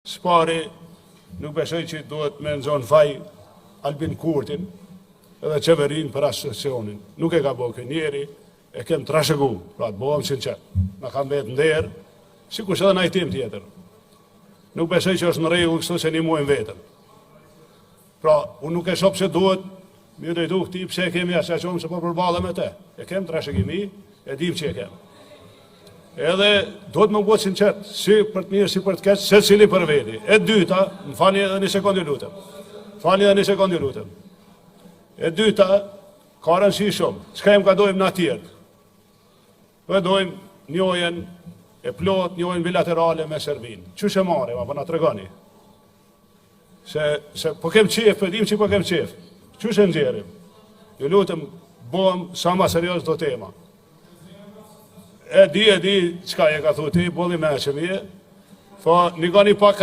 Spari nuk besoj që duhet me nëzon faj Albin Kurtin edhe qeverin për asesionin. Nuk e ka bo kënjeri, e kem trashëgu, pra të bohëm sinqer. Në kam vetë ndërë, si kush edhe najtim tjetër. Nuk besoj që është në rregull kështu se një muajnë vetën. Pra, unë nuk e shop që duhet, mi drejtu këti pse e kemi asesionin se po përballë me te. E kem trashëgimi, e dim që e kem. Edhe duhet më bëhet sinqert, si për të mirë, si për të keq, se cili për veti. E dyta, më fali edhe një sekondë lutem. E dyta, ka rëndësi shumë, çka em ka dojmë na tjerë. Po dojmë njohjen e plot, njohjen bilaterale me Serbinë. Çu marrë, po na tregoni. Se po kem qef, po dim që po kem qef. Çu nxjerrim? Ju lutem, bëhem sa më serioz do tema. E di çka e ka thotë, bolli më që vije. Po, nikoni pak